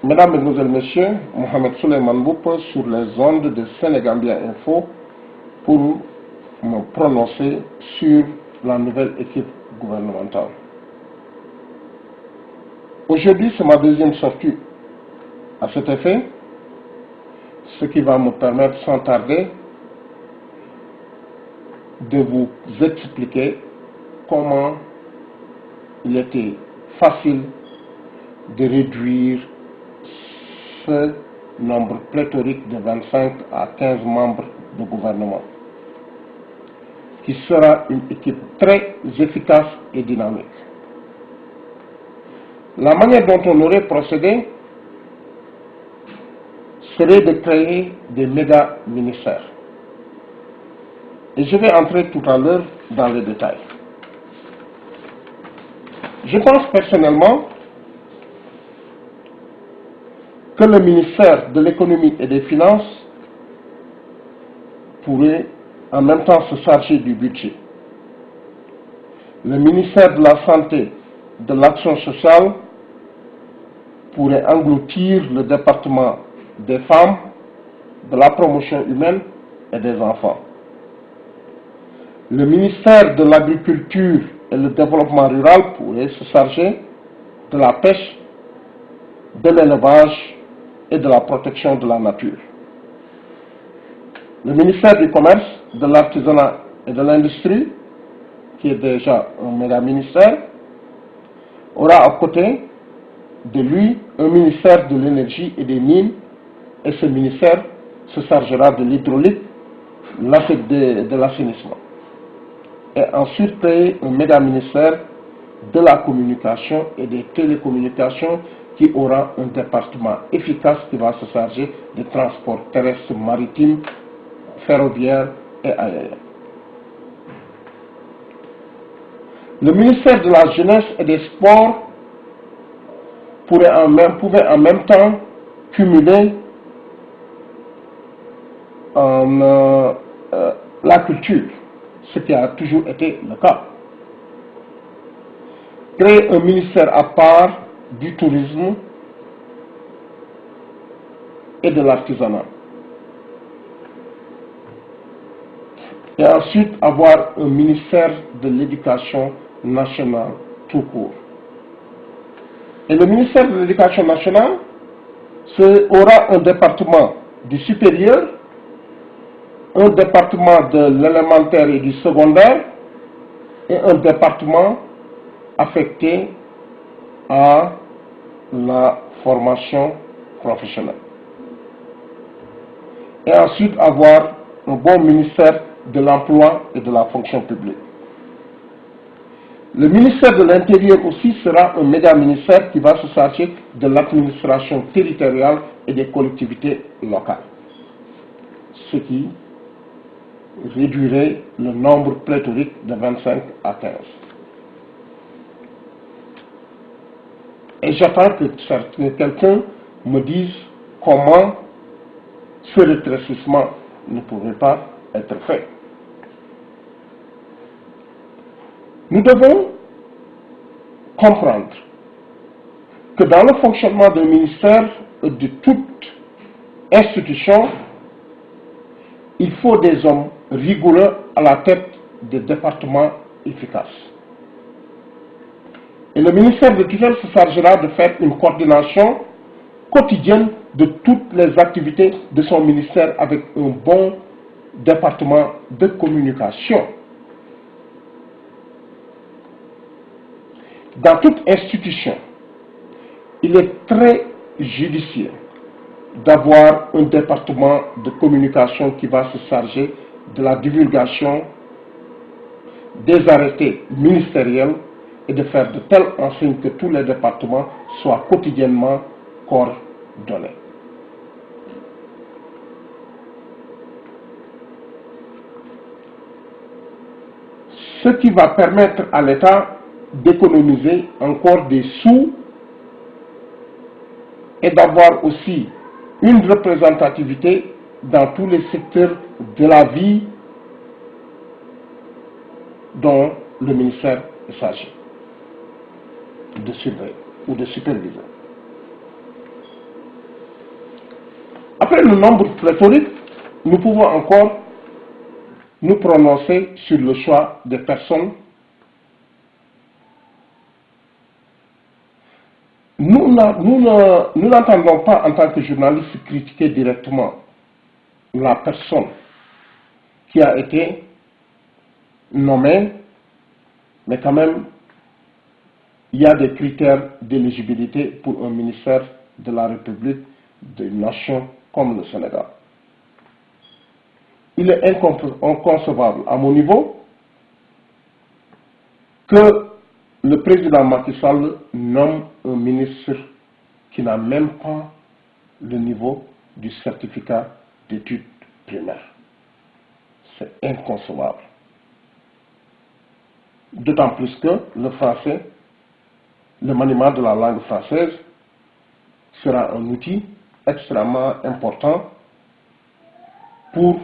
Mesdames, Mesdemoiselles, Messieurs, Mohamed Souleymane Mboup sur les ondes de Sénégambia Info pour me prononcer sur la nouvelle équipe gouvernementale. Aujourd'hui, c'est ma deuxième sortie à cet effet, ce qui va me permettre sans tarder de vous expliquer comment il était facile de réduire ce nombre pléthorique de 25 à 15 membres de gouvernement, qui sera une équipe très efficace et dynamique. La manière dont on aurait procédé serait de créer des méga-ministères. Et je vais entrer tout à l'heure dans les détails. Je pense personnellement que le ministère de l'économie et des finances pourrait en même temps se charger du budget. Le ministère de la santé, de l'action sociale pourrait engloutir le département des femmes, de la promotion humaine et des enfants. Le ministère de l'agriculture et le développement rural pourrait se charger de la pêche, de l'élevage et de la protection de la nature. Le ministère du commerce, de l'artisanat et de l'industrie, qui est déjà un méga-ministère, aura à côté de lui un ministère de l'énergie et des mines, et ce ministère se chargera de l'hydraulique, de l'assainissement. Et ensuite créer un méga-ministère de la communication et des télécommunications qui aura un département efficace qui va se charger des transports terrestres, maritimes, ferroviaires et aériens. Le ministère de la Jeunesse et des Sports pouvait en même temps cumuler la culture, ce qui a toujours été le cas. Créer un ministère à part du tourisme et de l'artisanat. Et ensuite avoir un ministère de l'éducation nationale tout court. Et le ministère de l'éducation nationale aura un département du supérieur, un département de l'élémentaire et du secondaire et un département affecté à la formation professionnelle. Et ensuite avoir un bon ministère de l'emploi et de la fonction publique. Le ministère de l'Intérieur aussi sera un méga-ministère qui va se charger de l'administration territoriale et des collectivités locales, ce qui réduirait le nombre pléthorique de 25 à 15. Et j'attends que quelqu'un me dise comment ce rétrécissement ne pouvait pas être fait. Nous devons comprendre que dans le fonctionnement d'un ministère et de toute institution, il faut des hommes rigoureux à la tête des départements efficaces. Et le ministère de tutelle se chargera de faire une coordination quotidienne de toutes les activités de son ministère avec un bon département de communication. Dans toute institution, il est très judicieux d'avoir un département de communication qui va se charger de la divulgation des arrêtés ministériels et de faire de telle enseigne que tous les départements soient quotidiennement coordonnés. Ce qui va permettre à l'État d'économiser encore des sous et d'avoir aussi une représentativité dans tous les secteurs de la vie dont le ministère est chargé de surveiller ou de superviser. le nombre pléthorique, nous pouvons encore nous prononcer sur le choix des personnes. Nous n'entendons pas en tant que journalistes critiquer directement la personne qui a été nommée, mais quand même, il y a des critères d'éligibilité pour un ministère de la République d'une nation comme le Sénégal. Il est inconcevable à mon niveau que le président Macky Sall nomme un ministre qui n'a même pas le niveau du certificat d'études primaires. C'est inconcevable. D'autant plus que le français, le maniement de la langue française sera un outil extrêmement important pour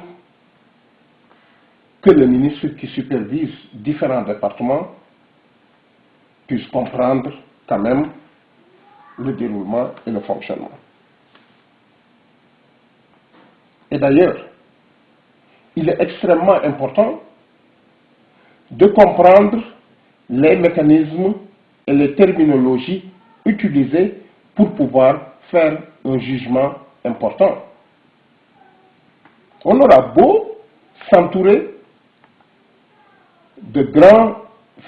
que le ministre qui supervise différents départements puisse comprendre quand même le déroulement et le fonctionnement. Et d'ailleurs, il est extrêmement important de comprendre les mécanismes et les terminologies utilisées pour pouvoir faire un jugement important. On aura beau s'entourer de grands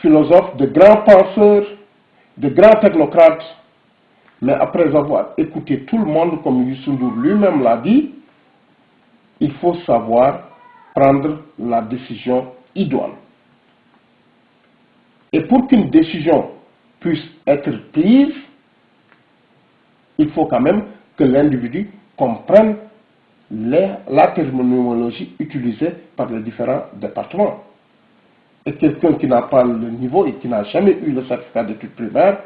philosophes, de grands penseurs, de grands technocrates, mais après avoir écouté tout le monde, comme Youssou N'Dour lui-même l'a dit, il faut savoir prendre la décision idoine. Et pour qu'une décision puisse être prise, il faut quand même que l'individu comprenne la terminologie utilisée par les différents départements. Et quelqu'un qui n'a pas le niveau et qui n'a jamais eu le certificat d'études primaires,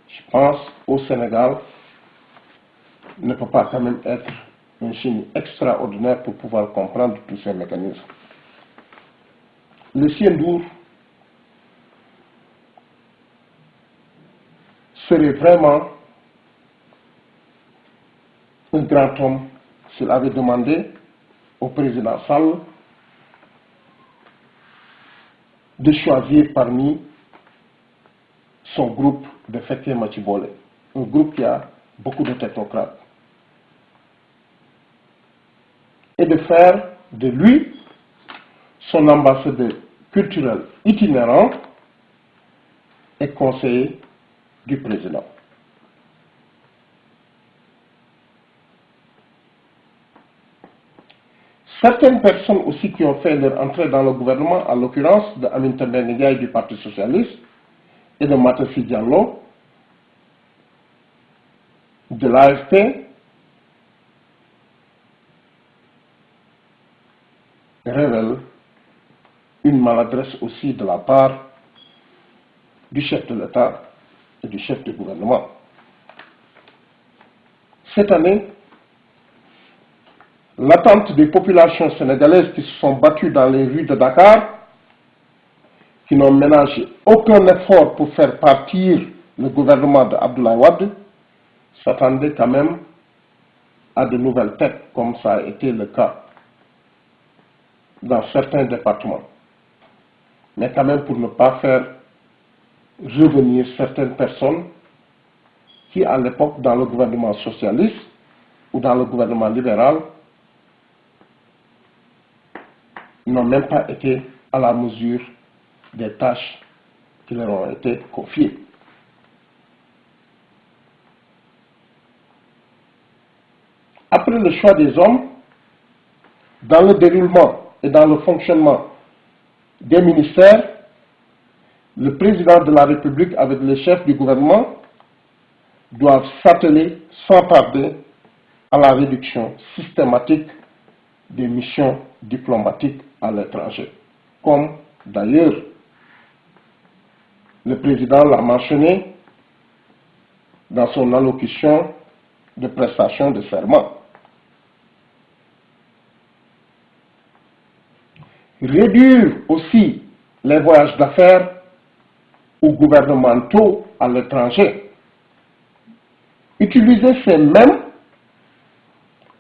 je pense au Sénégal, ne peut pas quand même être un génie extraordinaire pour pouvoir comprendre tous ces mécanismes. Le Siendour serait vraiment un grand homme s'il avait demandé au président Sall de choisir parmi son groupe de Féké Machibole, un groupe qui a beaucoup de technocrates, et de faire de lui son ambassadeur culturel itinérant et conseiller du président. Certaines personnes aussi qui ont fait leur entrée dans le gouvernement, en l'occurrence de Aminata Mbengue Ndiaye du Parti Socialiste et de Matassi Diallo de l'AFP, révèlent une maladresse aussi de la part du chef de l'État et du chef du gouvernement. Cette année, l'attente des populations sénégalaises qui se sont battues dans les rues de Dakar, qui n'ont ménagé aucun effort pour faire partir le gouvernement de Abdoulaye Wade, s'attendait quand même à de nouvelles têtes, comme ça a été le cas dans certains départements. Mais quand même pour ne pas faire revenir certaines personnes qui, à l'époque, dans le gouvernement socialiste ou dans le gouvernement libéral, n'ont même pas été à la mesure des tâches qui leur ont été confiées. Après le choix des hommes, dans le déroulement et dans le fonctionnement des ministères, le président de la République avec les chefs du gouvernement doivent s'atteler sans tarder à la réduction systématique des missions diplomatiques à l'étranger, comme d'ailleurs le président l'a mentionné dans son allocution de prestation de serment. Réduire aussi les voyages d'affaires ou gouvernementaux à l'étranger. Utiliser ces mêmes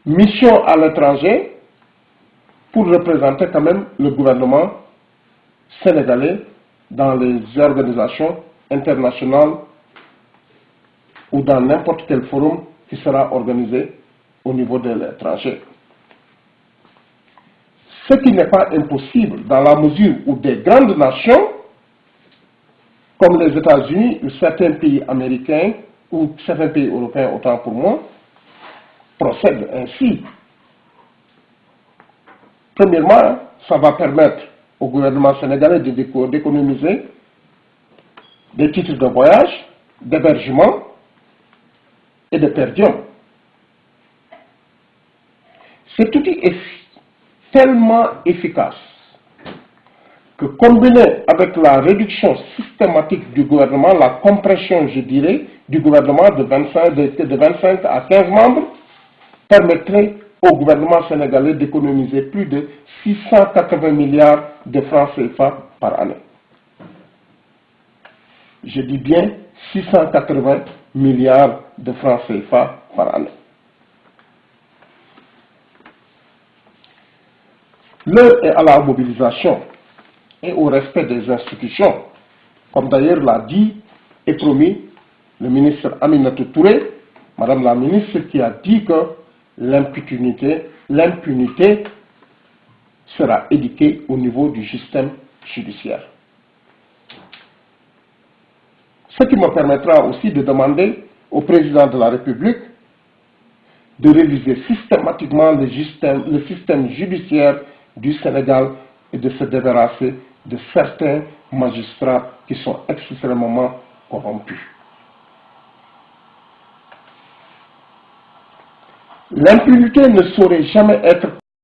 mission à l'étranger pour représenter quand même le gouvernement sénégalais dans les organisations internationales ou dans n'importe quel forum qui sera organisé au niveau de l'étranger. Ce qui n'est pas impossible dans la mesure où des grandes nations, comme les États-Unis ou certains pays américains ou certains pays européens, autant pour moi, procèdent ainsi. Premièrement, ça va permettre au gouvernement sénégalais d'économiser des titres de voyage, d'hébergement et de per diem. Cet outil est tellement efficace que combiné avec la réduction systématique du gouvernement, la compression, je dirais, du gouvernement de 25 à 15 membres, permettrait au gouvernement sénégalais d'économiser plus de 680 milliards de francs CFA par année. Je dis bien 680 milliards de francs CFA par année. L'heure est à la mobilisation et au respect des institutions, comme d'ailleurs l'a dit et promis le ministre Aminata Touré, Madame la ministre, qui a dit que l'impunité sera éduquée au niveau du système judiciaire. Ce qui me permettra aussi de demander au président de la République de réviser systématiquement le système judiciaire du Sénégal et de se débarrasser de certains magistrats qui sont extrêmement corrompus. L'impunité ne saurait jamais être